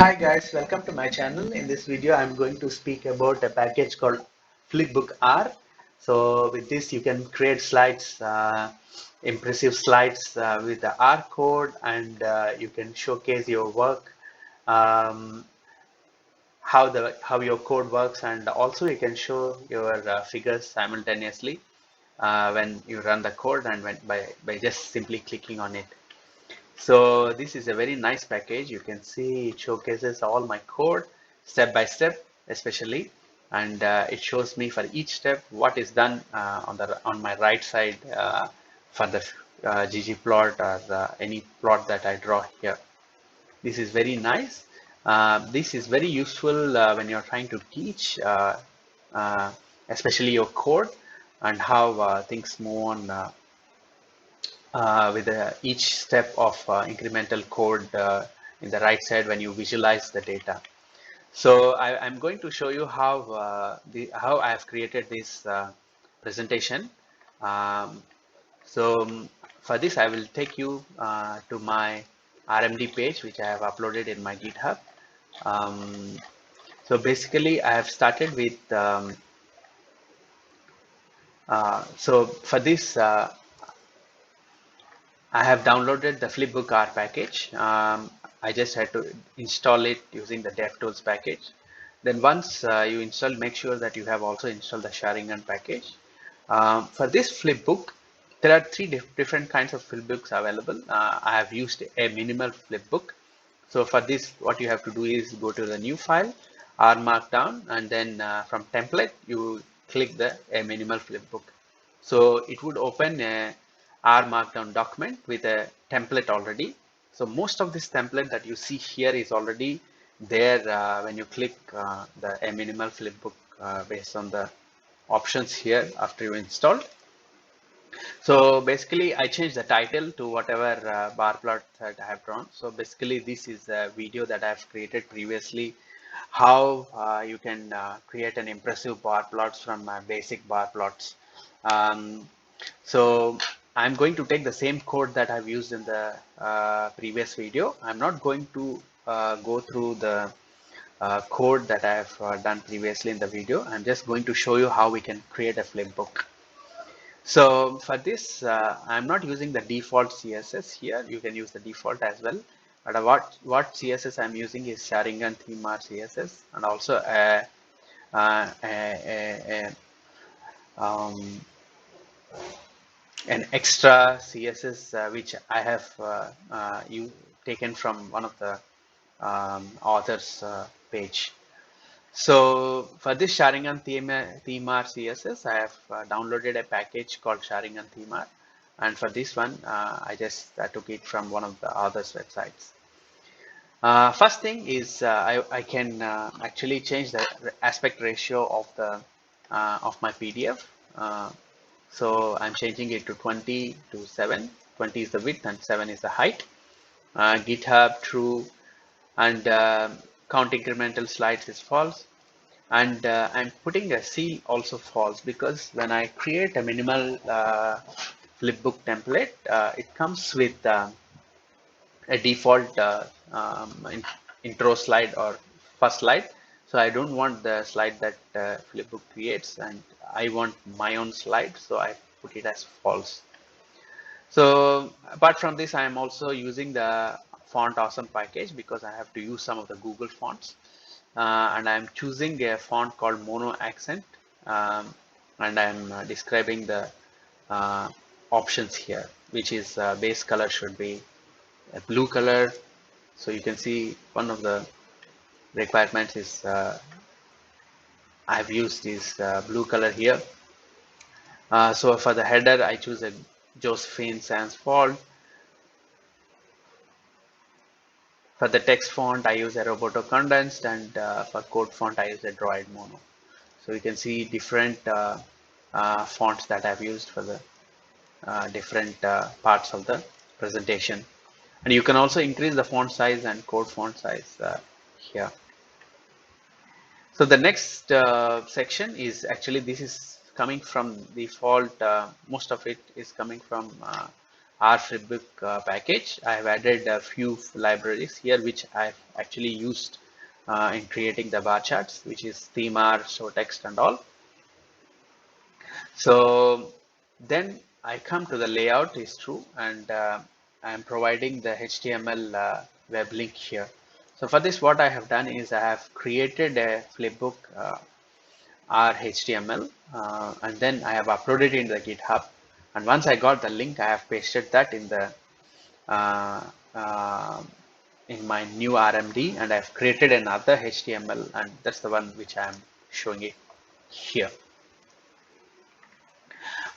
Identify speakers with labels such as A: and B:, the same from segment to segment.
A: Hi guys, welcome to my channel. In this video, I'm going to speak about a package called Flipbookr. So with this, you can create slides, impressive slides with the R code, and you can showcase your work, um, how your code works, and also you can show your figures simultaneously when you run the code and by just simply clicking on it. So this is a very nice package. You can see it showcases all my code step by step, especially, and it shows me for each step what is done on my right side for the ggplot or any plot that I draw here. This is very nice. This is very useful when you're trying to teach, uh, especially your code and how things move on with each step of incremental code in the right side when you visualize the data. So I'm going to show you how I have created this presentation. Um, for this, I will take you to my RMD page, which I have uploaded in my GitHub. Um, so basically, I have started with so for this, I have downloaded the Flipbookr package. I just had to install it using the DevTools package. Then once you install, make sure that you have also installed the Sharingan package. For this flipbook, there are three different kinds of flipbooks available. I have used a minimal flipbook. So for this, what you have to do is go to the new file, R Markdown, and then from template, you click the a minimal flipbook. So it would open a R Markdown document with a template already. So most of this template that you see here is already there when you click the a minimal flipbook based on the options here after you installed. So basically, I changed the title to whatever bar plot that I have drawn. So basically, this is a video that I've created previously, how you can create an impressive bar plots from basic bar plots. Um, so I'm going to take the same code that I've used in the previous video. I'm not going to go through the code that I've done previously in the video. I'm just going to show you how we can create a flipbook. So for this, I'm not using the default CSS here. You can use the default as well. But what CSS I'm using is Sharingan theme or CSS, and also um, an extra CSS which I have taken from one of the author's page. So for this Sharingan theme CSS, I have downloaded a package called Sharingan theme, and for this one, I just took it from one of the author's websites. First thing is I can actually change the aspect ratio of my PDF. So I'm changing it to 20 to 7. 20 is the width and 7 is the height. GitHub true, and count incremental slides is false. And I'm putting a seal also false, because when I create a minimal flipbook template, it comes with a default intro slide or first slide. So I don't want the slide that flipbook creates, and I want my own slide, so I put it as false. So apart from this, I am also using the font awesome package because I have to use some of the Google fonts, and I'm choosing a font called mono accent, and I'm describing the uh, options here, which is base color should be a blue color. So you can see one of the requirements is I've used this blue color here. So for the header, I choose a Josephine Sans font. For the text font, I use a Roboto condensed, and for code font, I use a Droid mono. So you can see different fonts that I've used for the different parts of the presentation. And you can also increase the font size and code font size here. So the next section is actually, this is coming from default. Most of it is coming from R Flipbook package, I have added a few libraries here which I've actually used in creating the bar charts, which is theme R, show text and all. So then I come to the layout is true, and I'm providing the HTML web link here. So for this, what I have done is I have created a flipbook R HTML, and then I have uploaded it in the GitHub. And once I got the link, I have pasted that uh, uh, in my new RMD, and I've created another HTML, and that's the one which I'm showing it here.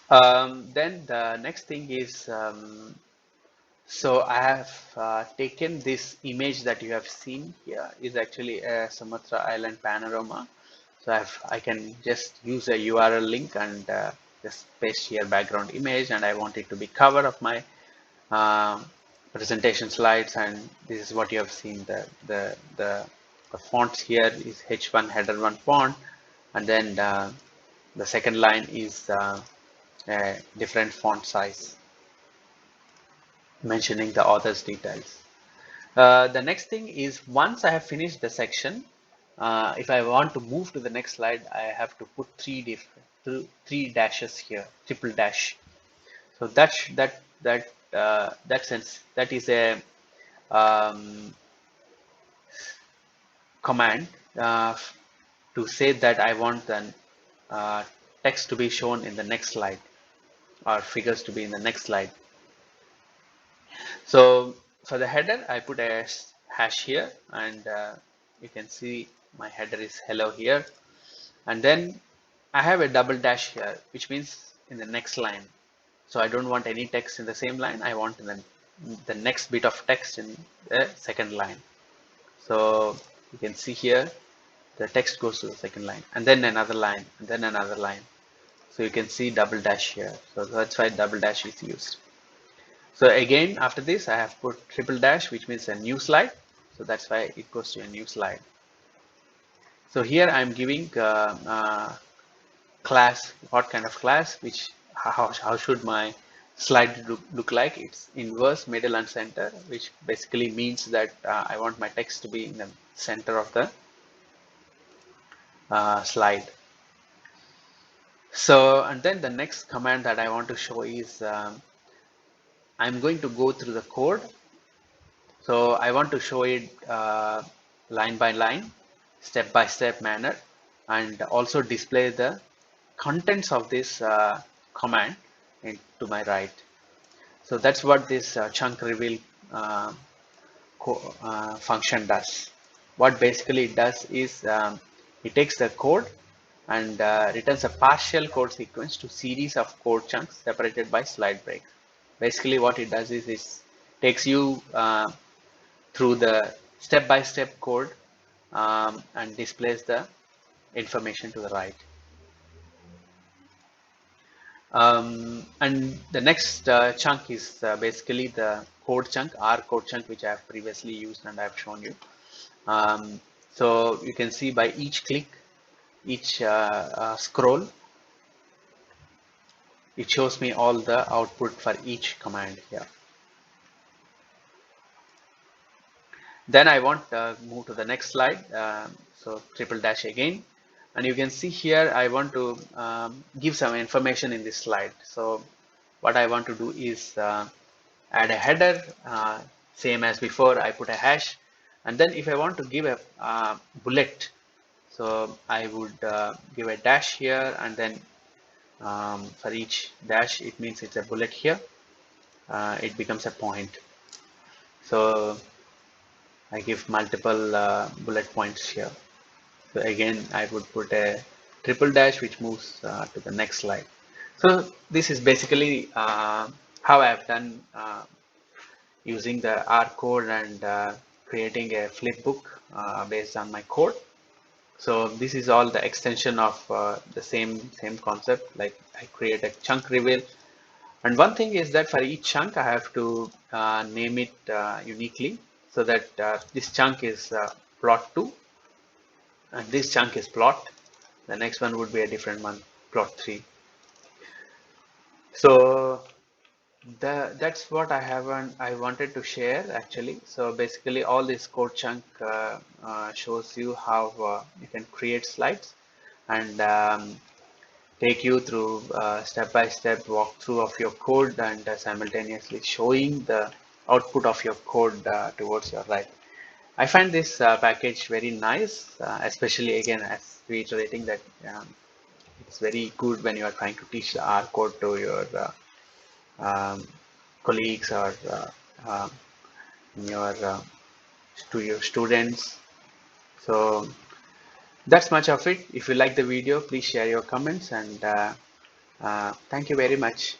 A: Then the next thing is, so I have taken this image that you have seen here is actually a Sumatra Island panorama. So I can just use a URL link and just paste here background image, and I want it to be cover of my presentation slides. And this is what you have seen. The fonts here is H1 header 1 font, and then the second line is a different font size, mentioning the author's details. The next thing is, once I have finished the section, if I want to move to the next slide, I have to put three dashes here, triple dash. So that is a command to say that I want the text to be shown in the next slide, or figures to be in the next slide. So for the header, I put a hash here, and you can see my header is hello here. And then I have a double dash here, which means in the next line. So I don't want any text in the same line. I want the next bit of text in the second line. So you can see here, the text goes to the second line, and then another line, and then another line. So you can see double dash here. So that's why double dash is used. So again, after this, I have put triple dash, which means a new slide. So that's why it goes to a new slide. So here I'm giving class, what kind of class, how should my slide look like. It's inverse, middle and center, which basically means that I want my text to be in the center of the slide. So, and then the next command that I want to show is, I'm going to go through the code. So I want to show it line by line, step by step manner, and also display the contents of this command to my right. So that's what this chunk reveal function does. What basically it does is, it takes the code and returns a partial code sequence to series of code chunks separated by slide breaks. Basically what it does is it takes you through the step-by-step code and displays the information to the right. And the next chunk is basically the code chunk, R code chunk, which I have previously used and I have shown you. So you can see by each click, each scroll, it shows me all the output for each command here. Then I want to move to the next slide. So triple dash again, and you can see here I want to give some information in this slide. So what I want to do is add a header, same as before. I put a hash, and then if I want to give a bullet, so I would give a dash here, and then for each dash it means it's a bullet here. It becomes a point. So I give multiple bullet points here. So again, I would put a triple dash, which moves to the next slide. So this is basically how I have done using the R code and creating a flipbook based on my code. So this is all the extension of the same concept. Like I create a chunk reveal, and one thing is that for each chunk I have to name it uniquely, so that this chunk is plot 2, and this chunk is plot. The next one would be a different one, plot 3. So That's what I wanted to share actually. So basically, all this code chunk shows you how you can create slides and take you through step-by-step walkthrough of your code and simultaneously showing the output of your code towards your right. I find this package very nice, especially again as reiterating that it's very good when you are trying to teach the R code to your um, colleagues or um, your to your students. So that's much of it. If you like the video, please share your comments and thank you very much.